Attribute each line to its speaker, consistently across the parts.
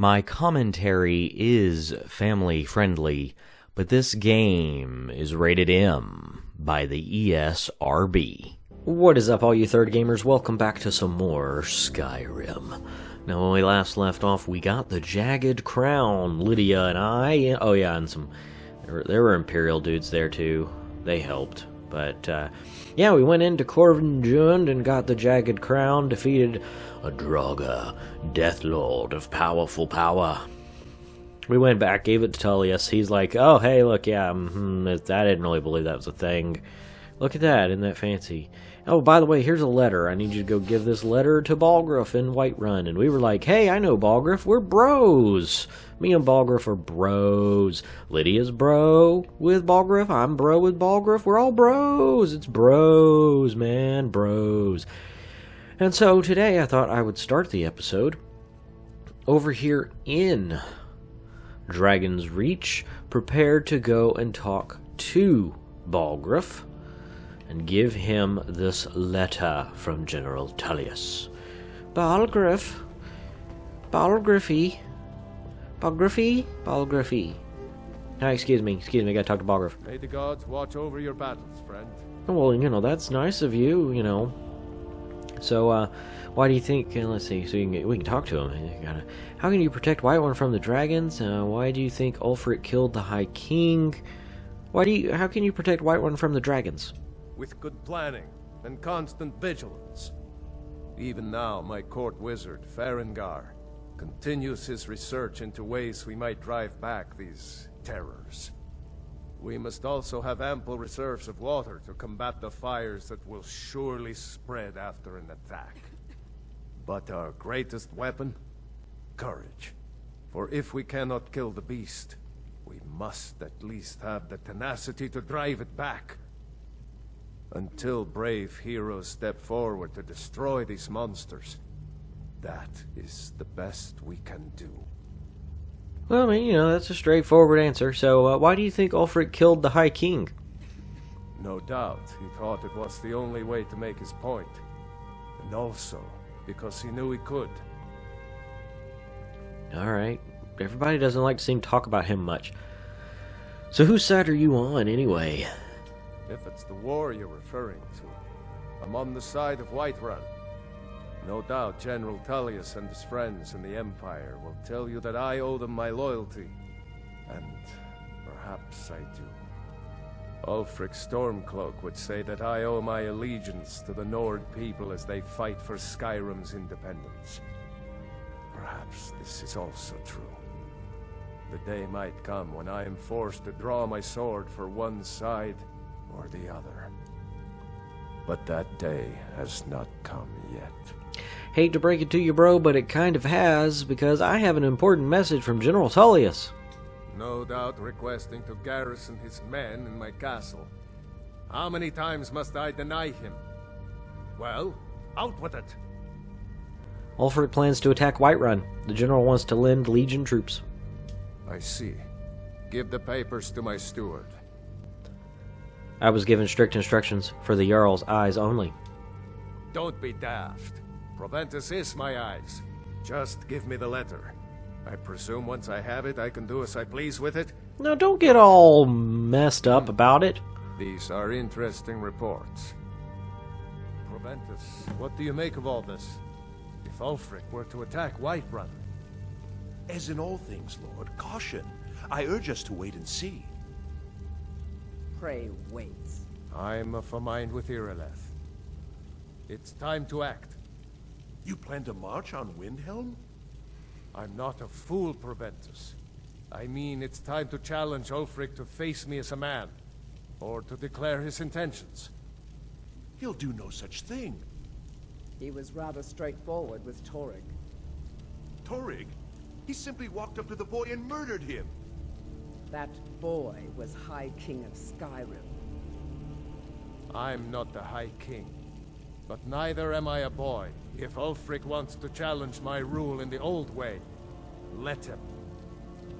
Speaker 1: My commentary is family friendly, but this game is rated M by the ESRB. What is up, all you third gamers? Welcome back to some more Skyrim. Now, when we last left off, we got the Jagged Crown, Lydia and I. Oh yeah, and there were Imperial dudes there too. They helped. But, yeah, we went into Corvinjund and got the Jagged Crown, defeated a Draga, Death Lord of powerful power. We went back, gave it to Tullius. He's like, oh, hey, look, yeah, I didn't really believe that was a thing. Look at that, isn't that fancy? Oh, by the way, here's a letter. I need you to go give this letter to Balgruuf in Whiterun. And we were like, hey, I know Balgruuf. We're bros. Me and Balgruuf are bros. Lydia's bro with Balgruuf. I'm bro with Balgruuf. We're all bros. It's bros, man. Bros. And so today I thought I would start the episode over here in Dragon's Reach, prepared to go and talk to Balgruuf and give him this letter from General Tullius. Balgruuf. Balgruufy. Hi, excuse me, I gotta talk to Balgruuf.
Speaker 2: May the gods watch over your battles, friend.
Speaker 1: Well, that's nice of you, So, why do you think, let's see, so we can talk to him. How can you protect Whiterun from the dragons? Why do you think Ulfric killed the High King? How can you protect Whiterun from the dragons?
Speaker 2: With good planning and constant vigilance. Even now, my court wizard, Farengar, continues his research into ways we might drive back these terrors. We must also have ample reserves of water to combat the fires that will surely spread after an attack. But our greatest weapon? Courage. For if we cannot kill the beast, we must at least have the tenacity to drive it back. Until brave heroes step forward to destroy these monsters, that is the best we can do.
Speaker 1: Well, that's a straightforward answer. So, why do you think Ulfric killed the High King?
Speaker 2: No doubt, he thought it was the only way to make his point. And also, because he knew he could. Alright.
Speaker 1: Everybody doesn't like to seem to talk about him much. So whose side are you on, anyway?
Speaker 2: If it's the war you're referring to, I'm on the side of Whiterun. No doubt General Tullius and his friends in the Empire will tell you that I owe them my loyalty. And perhaps I do. Ulfric Stormcloak would say that I owe my allegiance to the Nord people as they fight for Skyrim's independence. Perhaps this is also true. The day might come when I am forced to draw my sword for one side or the other. But that day has not come yet.
Speaker 1: Hate to break it to you, bro, but it kind of has, because I have an important message from General Tullius.
Speaker 2: No doubt requesting to garrison his men in my castle. How many times must I deny him? Well, out with it!
Speaker 1: Ulfric plans to attack Whiterun. The general wants to lend Legion troops.
Speaker 2: I see. Give the papers to my steward.
Speaker 1: I was given strict instructions for the Jarl's eyes only.
Speaker 2: Don't be daft. Proventus is my eyes. Just give me the letter. I presume once I have it, I can do as I please with it?
Speaker 1: No, don't get all messed up about it.
Speaker 2: These are interesting reports. Proventus, what do you make of all this? If Ulfric were to attack Whiterun?
Speaker 3: As in all things, Lord, caution. I urge us to wait and see.
Speaker 4: Pray wait.
Speaker 2: I'm of a mind with Irileth. It's time to act.
Speaker 3: You plan to march on Windhelm?
Speaker 2: I'm not a fool, Proventus. I mean, it's time to challenge Ulfric to face me as a man, or to declare his intentions.
Speaker 3: He'll do no such thing.
Speaker 4: He was rather straightforward with Torrig.
Speaker 3: Torrig? He simply walked up to the boy and murdered him.
Speaker 4: That boy was High King of Skyrim.
Speaker 2: I'm not the High King, but neither am I a boy. If Ulfric wants to challenge my rule in the old way, let him.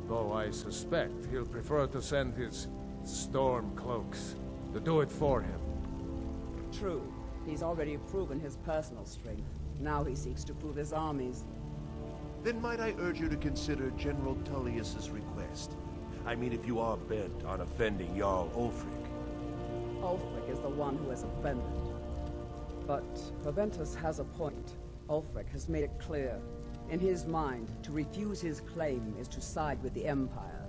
Speaker 2: Though I suspect he'll prefer to send his Stormcloaks to do it for him.
Speaker 4: True. He's already proven his personal strength. Now he seeks to prove his armies.
Speaker 3: then might I urge you to consider General Tullius's request. I mean, if you are bent on offending Jarl Ulfric.
Speaker 4: Ulfric is the one who has offended. But Proventus has a point. Ulfric has made it clear. In his mind, to refuse his claim is to side with the Empire.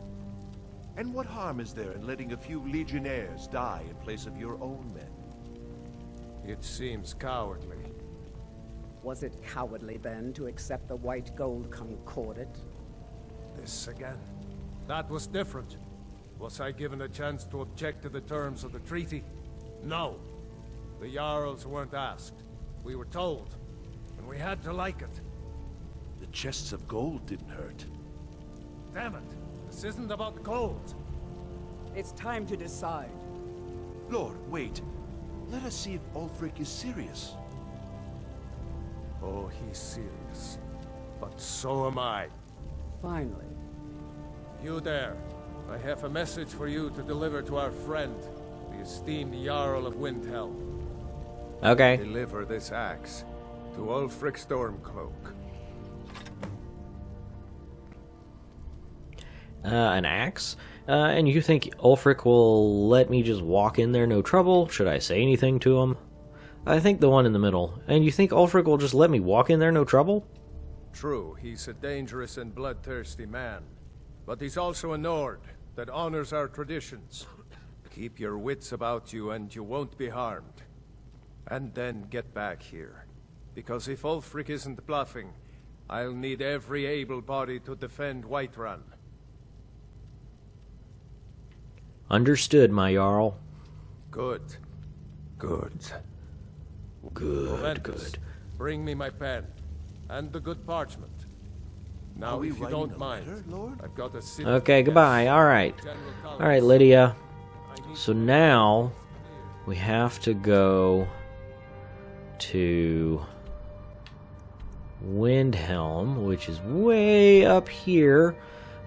Speaker 3: And what harm is there in letting a few legionnaires die in place of your own men?
Speaker 2: It seems cowardly.
Speaker 4: Was it cowardly then to accept the white gold concordat?
Speaker 2: This again. That was different. Was I given a chance to object to the terms of the treaty? No. The Jarls weren't asked. We were told. And we had to like it.
Speaker 3: The chests of gold didn't hurt.
Speaker 2: Damn it! This isn't about gold!
Speaker 4: It's time to decide.
Speaker 3: Lord, wait. Let us see if Ulfric is serious.
Speaker 2: Oh, he's serious. But so am I.
Speaker 4: Finally.
Speaker 2: You there. I have a message for you to deliver to our friend, the esteemed Jarl of Windhelm.
Speaker 1: Okay.
Speaker 2: Deliver this axe to Ulfric Stormcloak.
Speaker 1: An axe? And you think Ulfric will let me just walk in there no trouble? Should I say anything to him? I think the one in the middle. And you think Ulfric will just let me walk in there no trouble?
Speaker 2: True, he's a dangerous and bloodthirsty man. But he's also a Nord that honors our traditions. Keep your wits about you and you won't be harmed. And then get back here. Because if Ulfric isn't bluffing, I'll need every able body to defend Whiterun.
Speaker 1: Understood, my Jarl.
Speaker 2: Good. Good.
Speaker 1: Good.
Speaker 2: Bring me my pen. And the good parchment. Now, if you don't mind, I've got a city.
Speaker 1: Okay, goodbye. Alright. Alright, Lydia. So now, we have to go to Windhelm, which is way up here.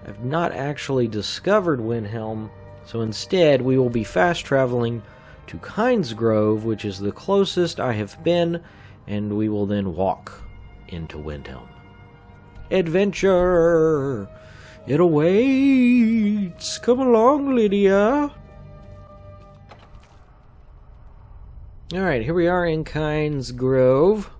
Speaker 1: I've not actually discovered Windhelm, so instead we will be fast traveling to Kynesgrove, which is the closest I have been, and we will then walk into Windhelm. Adventure! It awaits! Come along, Lydia! Alright, here we are in Kynesgrove,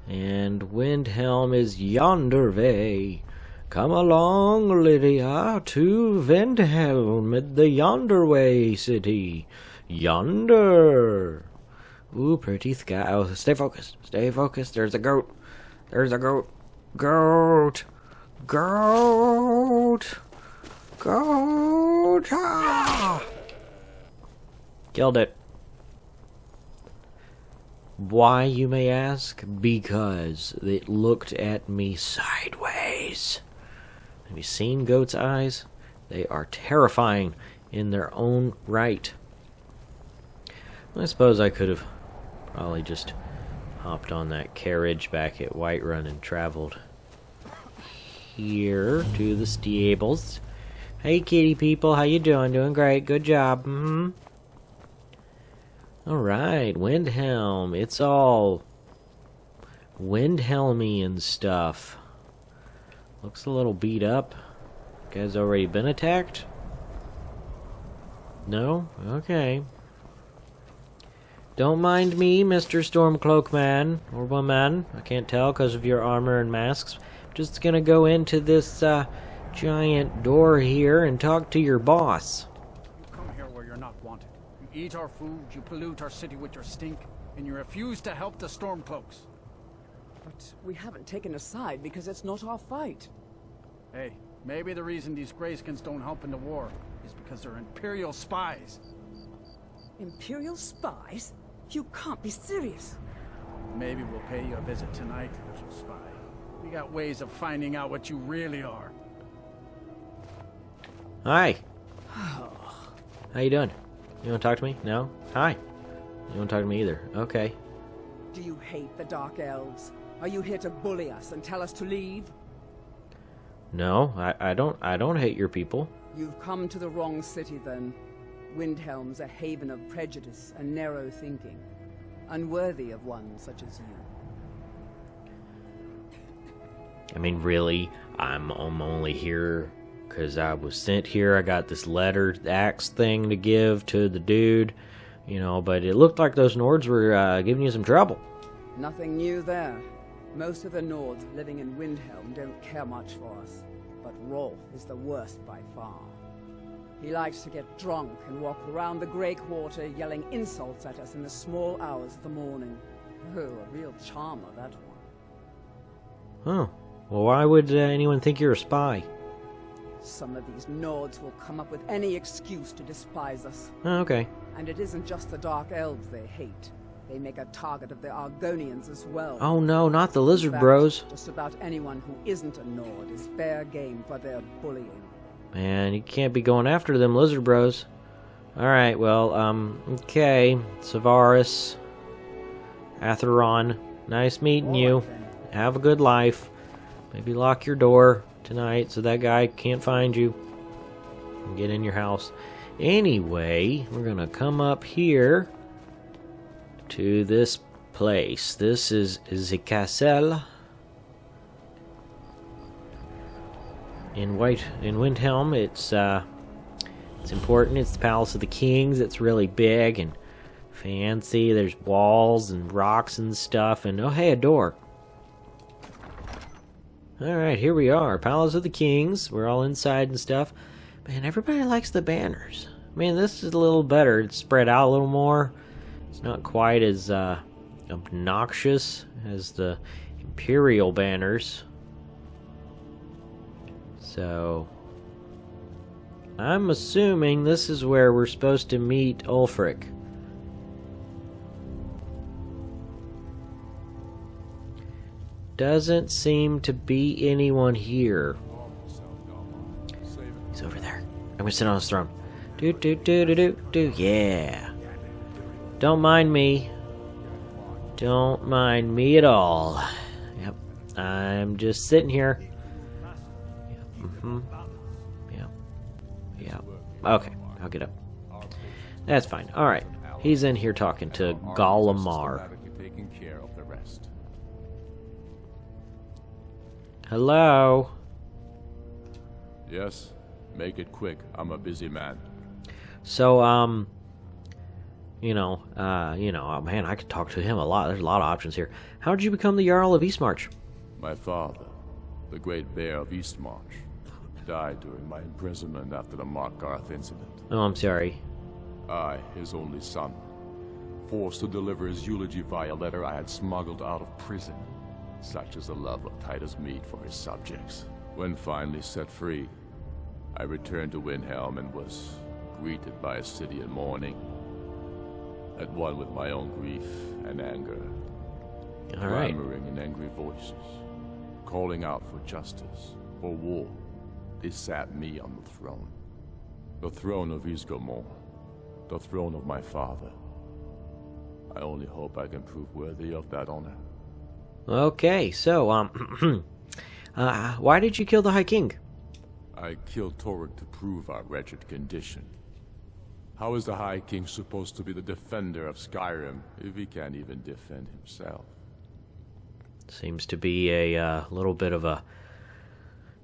Speaker 1: and Windhelm is yonder way. Come along, Lydia, to Windhelm, the yonder way city. Yonder! Ooh, pretty sky. Oh, stay focused. Stay focused. There's a goat. There's a goat. Goat! Goat! Goat! Ah! Killed it. Why, you may ask? Because it looked at me sideways. Have you seen goat's eyes? They are terrifying in their own right. I suppose I could have probably just hopped on that carriage back at Whiterun and traveled here to the stables. Hey kitty people, how you doing? Doing great, good job. Alright, Windhelm. It's all Windhelmy and stuff. Looks a little beat up. You guys already been attacked? No? Okay. Don't mind me, Mr. Stormcloak man, or woman. I can't tell because of your armor and masks. I'm just gonna go into this giant door here and talk to your boss.
Speaker 5: You come here where you're not wanted. You eat our food, you pollute our city with your stink, and you refuse to help the Stormcloaks.
Speaker 4: But we haven't taken a side because it's not our fight.
Speaker 5: Hey, maybe the reason these Greyskins don't help in the war is because they're Imperial spies.
Speaker 4: Imperial spies? You can't be serious.
Speaker 5: Maybe we'll pay you a visit tonight, little spy. We got ways of finding out what you really are.
Speaker 1: Hi. How you doing? You want to talk to me? No? Hi. You want to talk to me either? Okay.
Speaker 4: Do you hate the Dark Elves? Are you here to bully us and tell us to leave?
Speaker 1: No, I don't hate your people.
Speaker 4: You've come to the wrong city then. Windhelm's a haven of prejudice and narrow thinking, unworthy of one such as you.
Speaker 1: I mean, really, I'm only here because I was sent here. I got this letter axe thing to give to the dude, you know, but it looked like those Nords were giving you some trouble.
Speaker 4: Nothing new there. Most of the Nords living in Windhelm don't care much for us, but Rolf is the worst by far. He likes to get drunk and walk around the Grey Quarter yelling insults at us in the small hours of the morning. Oh, a real charmer, that one.
Speaker 1: Huh. Well, why would anyone think you're a spy?
Speaker 4: Some of these Nords will come up with any excuse to despise us.
Speaker 1: Oh, okay.
Speaker 4: And it isn't just the Dark Elves they hate. They make a target of the Argonians as well.
Speaker 1: Oh no, not the Lizard
Speaker 4: In fact,
Speaker 1: Bros.
Speaker 4: Just about anyone who isn't a Nord is fair game for their bullying.
Speaker 1: Man, you can't be going after them Lizard Bros. Alright, well, okay. Savaris. Atheron. Nice meeting you. Have a good life. Maybe lock your door tonight so that guy can't find you and get in your house. Anyway, we're gonna come up here to this place. This is the castle in Windhelm. It's important. It's the Palace of the Kings. It's really big and fancy. There's walls and rocks and stuff. And oh, hey, a door. Alright, here we are. Palace of the Kings. We're all inside and stuff. Man, everybody likes the banners. I mean, this is a little better. It's spread out a little more. It's not quite as obnoxious as the Imperial banners. So, I'm assuming this is where we're supposed to meet Ulfric. Doesn't seem to be anyone here. He's over there. I'm gonna sit on his throne. Do. Yeah. Don't mind me. Don't mind me at all. Yep. I'm just sitting here. Yep. Yep. Okay. I'll get up. That's fine. Alright. He's in here talking to Golemar. Hello?
Speaker 3: Yes? Make it quick. I'm a busy man.
Speaker 1: So, man, I could talk to him a lot. There's a lot of options here. How did you become the Jarl of Eastmarch?
Speaker 3: My father, the Great Bear of Eastmarch, died during my imprisonment after the Markarth incident.
Speaker 1: Oh, I'm sorry.
Speaker 3: I, his only son, forced to deliver his eulogy via letter I had smuggled out of prison. Such is the love of Titus meat for his subjects. When finally set free, I returned to Windhelm and was greeted by a city in mourning, at one with my own grief and anger, clamoring in angry voices, calling out for justice, for war. They sat me on the throne of Ysgramor, the throne of my father. I only hope I can prove worthy of that honor.
Speaker 1: Okay, so, why did you kill the High King?
Speaker 3: I killed Torrik to prove our wretched condition. How is the High King supposed to be the defender of Skyrim if he can't even defend himself?
Speaker 1: Seems to be a little bit of a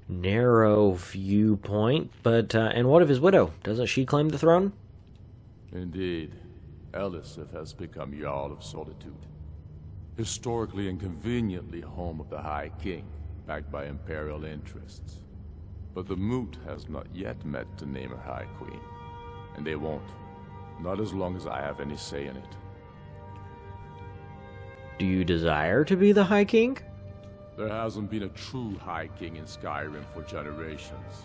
Speaker 1: narrow viewpoint, but, and what of his widow? Doesn't she claim the throne?
Speaker 3: Indeed. Elisif has become Jarl of Solitude. Historically and conveniently home of the High King, backed by Imperial interests. But the Moot has not yet met to name her High Queen. And they won't. Not as long as I have any say in it.
Speaker 1: Do you desire to be the High King?
Speaker 3: There hasn't been a true High King in Skyrim for generations.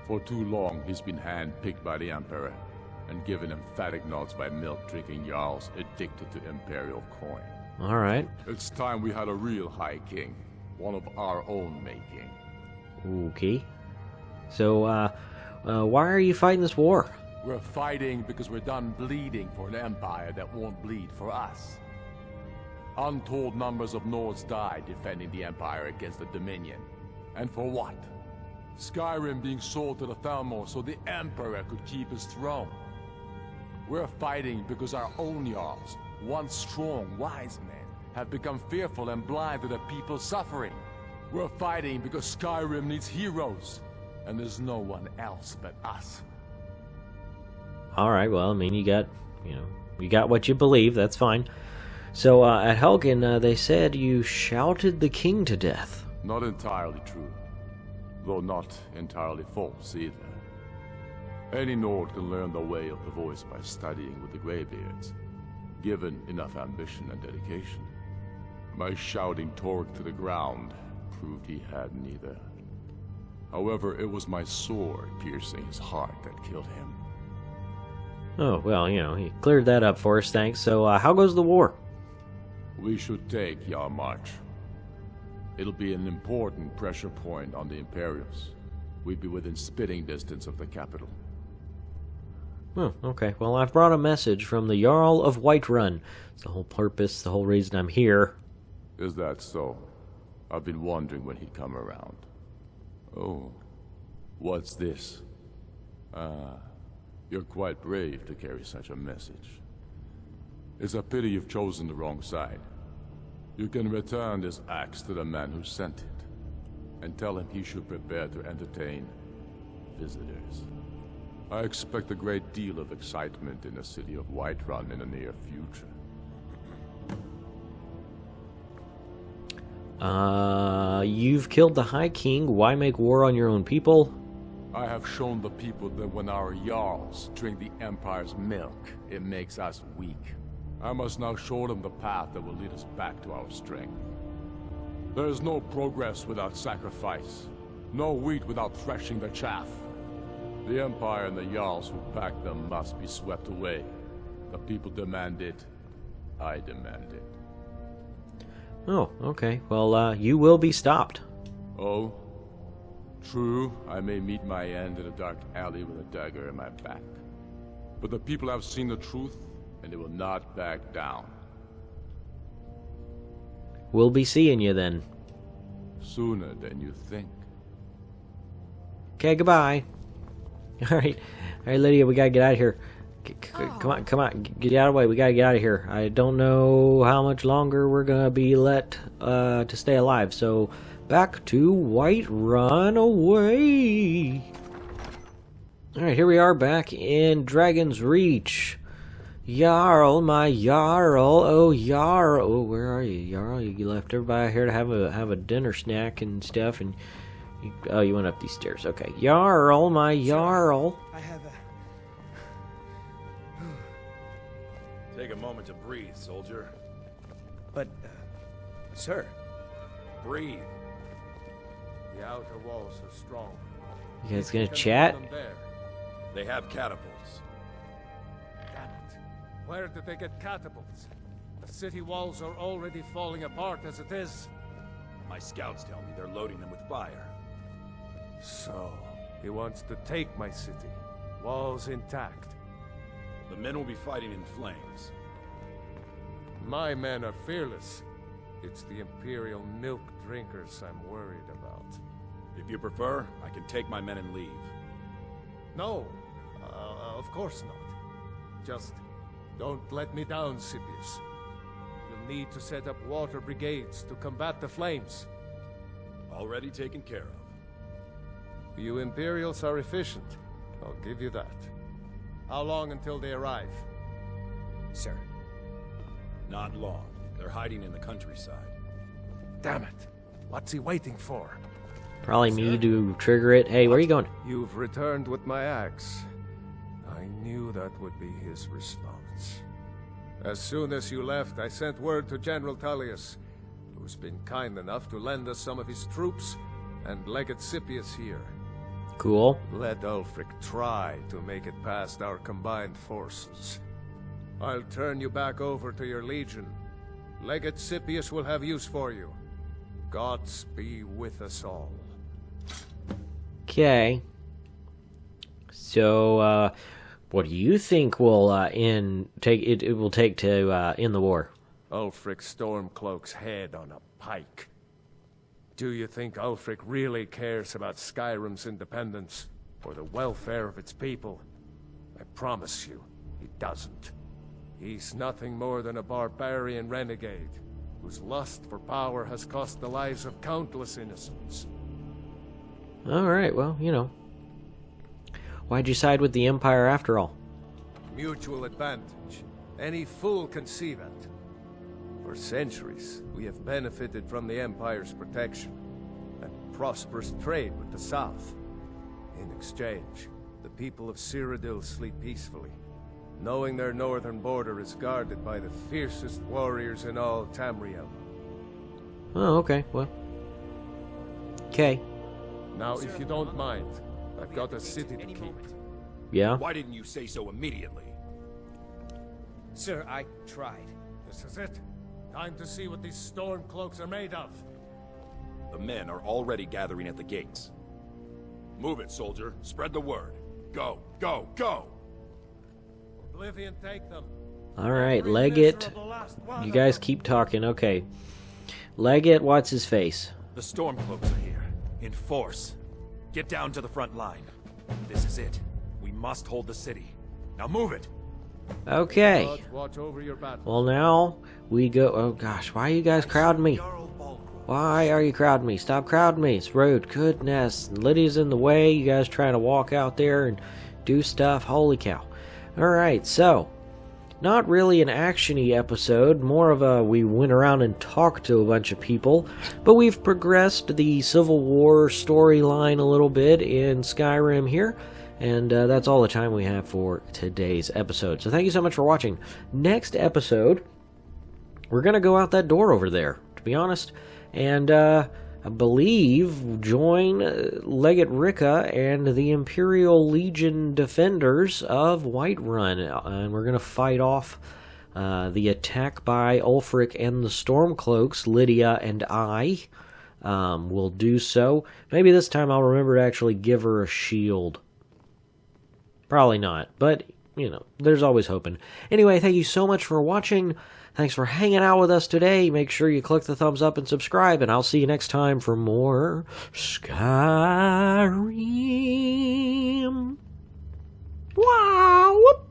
Speaker 3: For too long, he's been handpicked by the Emperor, and given emphatic nods by milk-drinking Jarls addicted to Imperial coin.
Speaker 1: Alright.
Speaker 3: It's time we had a real High King. One of our own making.
Speaker 1: Okay. So, why are you fighting this war?
Speaker 3: We're fighting because we're done bleeding for an empire that won't bleed for us. Untold numbers of Nords died defending the empire against the Dominion. And for what? Skyrim being sold to the Thalmor so the Emperor could keep his throne. We're fighting because our own Jarls, once strong, wise men, have become fearful and blind to the people's suffering. We're fighting because Skyrim needs heroes, and there's no one else but us.
Speaker 1: Alright, well, I mean, you got what you believe, that's fine. So, at Helgen, they said you shouted the king to death.
Speaker 3: Not entirely true, though not entirely false either. Any Nord can learn the way of the voice by studying with the Greybeards, given enough ambition and dedication. My shouting Torg to the ground proved he had neither. However, it was my sword piercing his heart that killed him.
Speaker 1: Oh, well, he cleared that up for us, thanks. So, how goes the war?
Speaker 3: We should take Yarmarch. It'll be an important pressure point on the Imperials. We'd be within spitting distance of the capital.
Speaker 1: Oh, okay. Well, I've brought a message from the Jarl of Whiterun. It's the whole purpose, the whole reason I'm here.
Speaker 3: Is that so? I've been wondering when he'd come around. Oh, what's this? You're quite brave to carry such a message. It's a pity you've chosen the wrong side. You can return this axe to the man who sent it, and tell him he should prepare to entertain visitors. I expect a great deal of excitement in the city of Whiterun in the near future.
Speaker 1: You've killed the High King. Why make war on your own people?
Speaker 3: I have shown the people that when our Jarls drink the Empire's milk, it makes us weak. I must now show them the path that will lead us back to our strength. There is no progress without sacrifice. No wheat without threshing the chaff. The Empire and the Jarls who back them must be swept away. The people demand it. I demand it.
Speaker 1: Oh, okay. Well, you will be stopped.
Speaker 3: Oh? True, I may meet my end in a dark alley with a dagger in my back. But the people have seen the truth, and they will not back down.
Speaker 1: We'll be seeing you then.
Speaker 3: Sooner than you think.
Speaker 1: Okay, goodbye. Alright, Lydia, we gotta get out of here. Come on, get out of the way. We gotta get out of here. I don't know how much longer we're gonna be let to stay alive, so back to Whiterun away. Alright, here we are back in Dragon's Reach. Jarl, my Jarl, oh Jarl, oh where are you, Jarl? You left everybody here to have a dinner snack and stuff, and you went up these stairs. Okay, Jarl, my Jarl.
Speaker 6: I have a...
Speaker 7: Take a moment to breathe, soldier.
Speaker 6: But, sir...
Speaker 7: Breathe.
Speaker 2: The outer walls are strong.
Speaker 1: You guys gonna
Speaker 2: Can
Speaker 1: chat?
Speaker 2: hold them there.
Speaker 7: They have catapults.
Speaker 2: Damn it. Where did they get catapults? The city walls are already falling apart as it is.
Speaker 7: My scouts tell me they're loading them with fire.
Speaker 2: So, he wants to take my city. Walls intact.
Speaker 7: The men will be fighting in flames.
Speaker 2: My men are fearless. It's the Imperial milk drinkers I'm worried about.
Speaker 7: If you prefer, I can take my men and leave.
Speaker 2: No, of course not. Just don't let me down, Scipius. You'll need to set up water brigades to combat the flames.
Speaker 7: Already taken care of.
Speaker 2: You Imperials are efficient. I'll give you that. How long until they arrive?
Speaker 6: Sir.
Speaker 7: Not long. They're hiding in the countryside.
Speaker 2: Damn it. What's he waiting for?
Speaker 1: Probably me to trigger it. Hey, where are you going?
Speaker 2: You've returned with my axe. I knew that would be his response. As soon as you left, I sent word to General Tullius, who's been kind enough to lend us some of his troops, and Legate Scipius here.
Speaker 1: Cool.
Speaker 2: Let Ulfric try to make it past our combined forces. I'll turn you back over to your legion. Legate Scipius will have use for you. Gods be with us all.
Speaker 1: Okay. So, what do you think will it will take to end the war?
Speaker 2: Ulfric Stormcloak's head on a pike. Do you think Ulfric really cares about Skyrim's independence or the welfare of its people? I promise you, he doesn't. He's nothing more than a barbarian renegade, whose lust for power has cost the lives of countless innocents.
Speaker 1: Alright, well, you know. Why'd you side with the Empire after all?
Speaker 2: Mutual advantage. Any fool can see that. For centuries, we have benefited from the Empire's protection and prosperous trade with the South. In exchange, the people of Cyrodiil sleep peacefully, knowing their northern border is guarded by the fiercest warriors in all Tamriel.
Speaker 1: Oh, okay, well. Okay.
Speaker 2: Now, if you don't mind, I've got a city to keep.
Speaker 1: Yeah?
Speaker 7: Why didn't you say so immediately?
Speaker 6: Sir, I tried.
Speaker 2: This is it. Time to see what these Stormcloaks are made of.
Speaker 7: The men are already gathering at the gates. Move it, soldier. Spread the word. Go, go, go!
Speaker 2: Oblivion, take them.
Speaker 1: Alright, Leggett. You guys keep talking, okay. Leggett, what's his face?
Speaker 8: The Stormcloaks are here, in force. Get down to the front line. This is it. We must hold the city. Now move it!
Speaker 1: Okay.
Speaker 2: Watch over your battle.
Speaker 1: Well, now we go. Oh gosh, why are you guys crowding me? Why are you crowding me? Stop crowding me. It's rude. Goodness. Lydia's in the way. You guys trying to walk out there and do stuff. Holy cow. Alright, so. Not really an action-y episode. More of a we went around and talked to a bunch of people. But we've progressed the Civil War storyline a little bit in Skyrim here. And that's all the time we have for today's episode. So thank you so much for watching. Next episode, we're going to go out that door over there, to be honest. And I believe join Leggett Ricka and the Imperial Legion Defenders of Whiterun. And we're going to fight off the attack by Ulfric and the Stormcloaks. Lydia and I will do so. Maybe this time I'll remember to actually give her a shield. Probably not, but, you know, there's always hoping. Anyway, thank you so much for watching. Thanks for hanging out with us today. Make sure you click the thumbs up and subscribe, and I'll see you next time for more Skyrim. Wow!